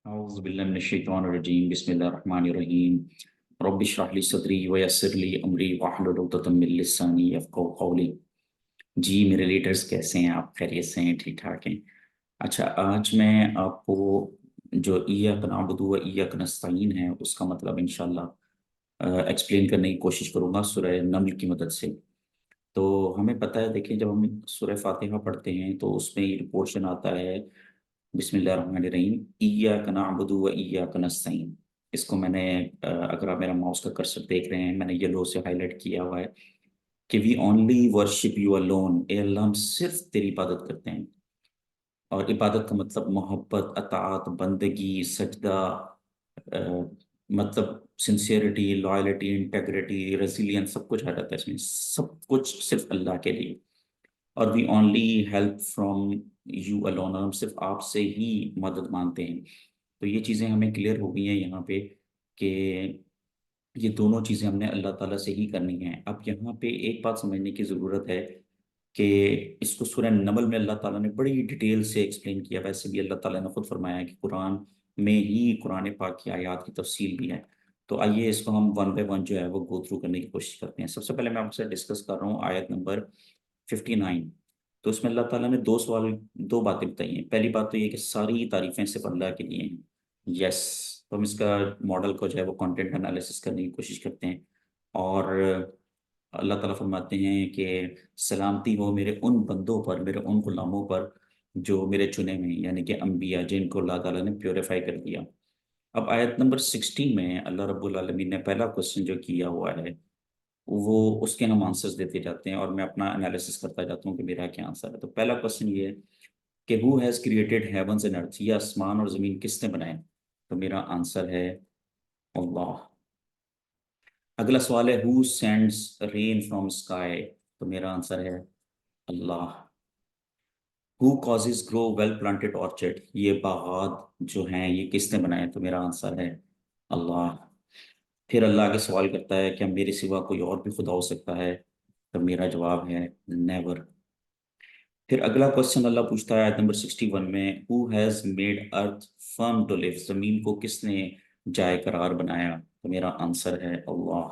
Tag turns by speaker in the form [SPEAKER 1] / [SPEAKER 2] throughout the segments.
[SPEAKER 1] أعوذ بالله من الشيطان الرجيم بسم الله الرحمن الرحيم رب اشرح لي صدري ويسر لي أمري واحلل عقدة من लिसानी यफ़क़हू क़ौली। जी मेरे लीडर्स कैसे हैं आप? खैरियत से हैं? ठीक ठाक हैं? अच्छा, आज मैं आपको जो इय्याक नअबुदु व इय्याक नस्तईन है उसका मतलब इंशाल्लाह एक्सप्लेन करने की कोशिश करूंगा सूरह नम्ल की मदद से। तो हमें पता है, देखिए, जब हम सूरह फातिहा पढ़ते हैं तो उसमें ये पोर्शन आता है, बिस्मिल्लाहिर्रहमानिर्रहीम, इय्याक नअबुदु व इय्याक नस्तईन। इसको मैंने अगर आप मेरा माउस का कर्सर देख रहे हैं, मैंने येलो से हाईलाइट किया हुआ है कि we only worship you alone. ए अल्लाह, हम सिर्फ तेरी इबादत करते हैं। और इबादत का मतलब मोहब्बत, अताअत, बंदगी, सजदा, अ, मतलब सिंसियरिटी, लॉयल्टी, इंटेग्रिटी, रेजिलियंस, सब कुछ आ जाता है इसमें। सब कुछ सिर्फ अल्लाह के लिए। और we only help from you alone, हम सिर्फ आपसे ही मदद मांगते हैं। तो ये चीज़ें हमें क्लियर हो गई हैं यहाँ पे कि ये दोनों चीज़ें हमने अल्लाह ताला से ही करनी हैं। अब यहाँ पे एक बात समझने की ज़रूरत है कि इसको सूरह नमल में अल्लाह ताला ने बड़ी डिटेल से एक्सप्लेन किया। वैसे भी अल्लाह ताला ने खुद फरमाया है कि कुरान में ही कुरान पाक की आयत की तफसील भी है। तो आइए इसको हम वन बाय वन जो है वो गो थ्रू करने की कोशिश करते हैं। सबसे पहले मैं आपसे डिस्कस कर रहा हूँ आयत नंबर 59। तो इसमें अल्लाह ताला ने दो बातें बताई हैं। पहली बात तो ये कि सारी तारीफें सिर्फ अल्लाह के लिए हैं। यस। तो हम इसका मॉडल को जो है वो कंटेंट एनालिसिस करने की कोशिश करते हैं। और अल्लाह ताला फरमाते हैं कि सलामती हो मेरे उन बंदों पर, मेरे उन गुलामों पर जो मेरे चुने में, यानी कि अंबिया, जिनको अल्लाह ताला ने प्योरीफाई कर दिया। अब आयत नंबर 60 में अल्लाह रब्बुल आलमीन ने पहला क्वेश्चन जो किया हुआ है वो उसके हम आंसर्स देते जाते हैं और मैं अपना एनालिसिस करता जाता हूँ कि मेरा क्या आंसर है। तो पहला क्वेश्चन ये है कि who has created heavens and earth, ये आसमान और ज़मीन किसने बनाए? तो मेरा आंसर है अल्लाह। अगला सवाल है who sends rain from sky, तो मेरा आंसर है अल्लाह। Who causes grow well planted orchard, ये बागात जो हैं ये किसने बनाए? तो मेरा आंसर है अल्लाह। फिर अल्लाह आगे सवाल करता है क्या मेरे सिवा कोई और भी खुदा हो सकता है? तो मेरा जवाब है नेवर। फिर अगला क्वेश्चन अल्लाह पूछता है आयत नंबर 61 में, who has made earth firm to live, जमीन को किसने जाए करार बनाया? तो मेरा आंसर है अल्लाह।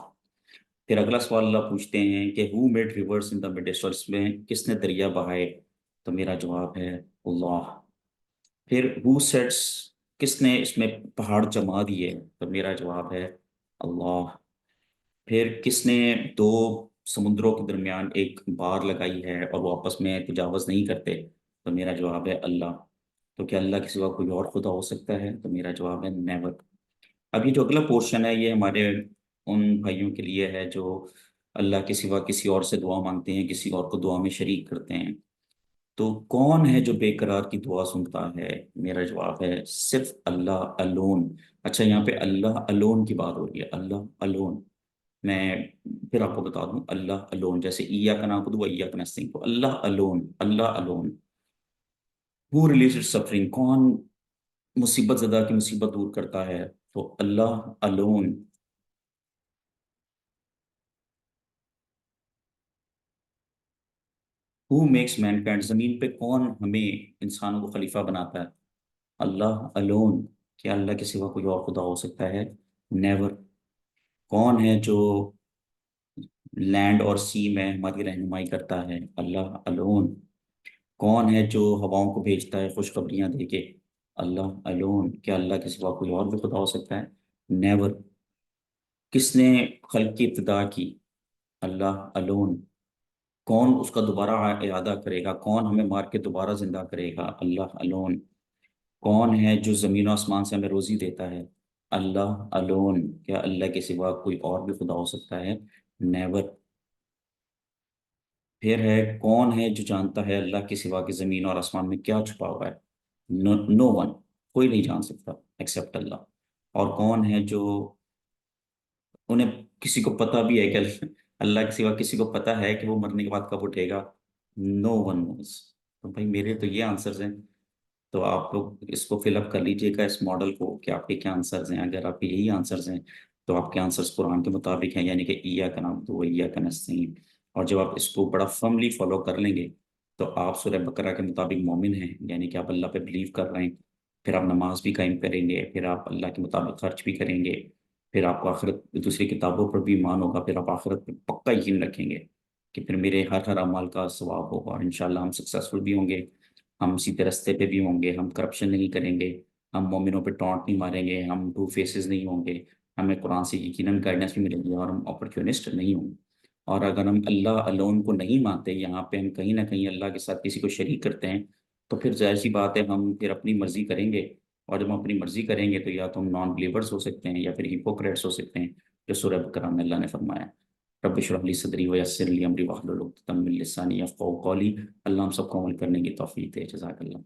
[SPEAKER 1] फिर अगला सवाल अल्लाह पूछते हैं कि who made reverse in the midst, और इसमें किसने दरिया बहाए? तो मेरा जवाब है अल्लाह। फिर हु सेट्स, किसने इसमें पहाड़ जमा दिए? तो मेरा जवाब है अल्लाह। फिर किसने दो समुद्रों के दरमियान एक बार लगाई है और वो आपस में तजावज़ नहीं करते? तो मेरा जवाब है अल्लाह। तो क्या अल्लाह के सिवा कोई और खुदा हो सकता है? तो मेरा जवाब है नेवर। अब ये जो अगला पोर्शन है ये हमारे उन भाइयों के लिए है जो अल्लाह के सिवा किसी और से दुआ मांगते हैं, किसी और को दुआ में शरीक करते हैं। तो कौन है जो बेकरार की दुआ सुनता है? मेरा जवाब है सिर्फ अल्लाह अलोन। अच्छा, यहाँ पे अल्लाह अलोन की बात हो रही है, अल्लाह अलोन। मैं फिर आपको बता दूं, अल्लाह अलोन, जैसे ईया का नाम व ईया का नस्तीन को, अल्लाह अलोन, अल्लाह अलोन। हु रिलीजेड सफरिंग, कौन मुसीबत ज़दा की मुसीबत दूर करता है? तो अल्लाह अलोन। हु मेक्स मैनकाइंड, जमीन पे कौन हमें इंसानों को खलीफा बनाता है? अल्लाह अलोन। क्या अल्लाह के सिवा कोई और खुदा हो सकता है? नेवर। कौन है जो लैंड और सी में हमारी रहनुमाई करता है? अल्लाह अलोन। कौन है जो हवाओं को भेजता है खुशखबरियां देके? अल्लाह अलोन। क्या अल्लाह के सिवा कोई और भी खुदा हो सकता है? नेवर। किसने खल्क की इब्तिदा की? अल्लाह अलोन। कौन उसका दोबारा इरादा करेगा? कौन हमें मार के दोबारा जिंदा करेगा? अल्लाह अलोन। कौन है जो ज़मीन और आसमान से हमें रोजी देता है? अल्लाह अलोन। क्या अल्लाह के सिवा कोई और भी खुदा हो सकता है? नेवर। फिर है कौन है जो जानता है अल्लाह के सिवा की ज़मीन और आसमान में क्या छुपा हुआ है? नो, नो वन, कोई नहीं जान सकता एक्सेप्ट अल्लाह। और कौन है जो, उन्हें किसी को पता भी है कि अल्लाह के सिवा किसी को पता है कि वो मरने के बाद कब उठेगा? No one knows. तो भाई मेरे तो ये आंसर्स हैं। तो आप लोग इसको फिलअप कर लीजिएगा इस मॉडल को कि आपके क्या आंसर्स हैं। अगर आपके यही आंसर्स हैं तो आपके आंसर्स कुरान के मुताबिक हैं, यानी कि ईया का नाम तो ईया का नस्तीन। और जब आप इसको बड़ा फर्मली फॉलो कर लेंगे तो आप सूरह बकरा के मुताबिक मोमिन हैं, यानी कि आप अल्लाह पे बिलीव कर रहे हैं। پھر آپ نماز بھی قائم کریں گے، پھر آپ اللہ کے مطابق خرچ بھی کریں گے، پھر آپ کو آخرت دوسری کتابوں پر بھی ایمان ہوگا، پھر آپ آخرت پہ پکا یقین رکھیں گے کہ پھر میرے ہر عمل کا ثواب ہوگا، اور انشاءاللہ ہم سکسیسفل بھی ہوں گے، ہم سیدھے راستے پہ بھی ہوں گے، ہم کرپشن نہیں کریں گے، ہم مومنوں پہ ٹونٹ نہیں ماریں گے، ہم ٹو فیسز نہیں ہوں گے، ہمیں قرآن سے یقیناً گائیڈنس بھی ملے گی، اور ہم اپرچونسٹ نہیں ہوں گے۔ اور اگر ہم اللہ الون کو نہیں مانتے، یہاں پہ ہم کہیں نہ کہیں اللہ کے ساتھ کسی کو شریک کرتے ہیں، تو پھر ظاہر سی بات ہے ہم پھر اپنی مرضی کریں گے، اور جب ہم اپنی مرضی کریں گے تو یا تو ہم نان بلیورس ہو سکتے ہیں یا پھر ہپوکریٹس ہو سکتے ہیں، جو سورہ بقرہ میں اللہ نے فرمایا۔ رب اشرح لی صدری ویسر لی امری واحلل عقدۃ من لسانی یفقہوا قولی۔ اللہ ہم سب کو عمل کرنے کی توفیق دے۔ جزاک اللہ۔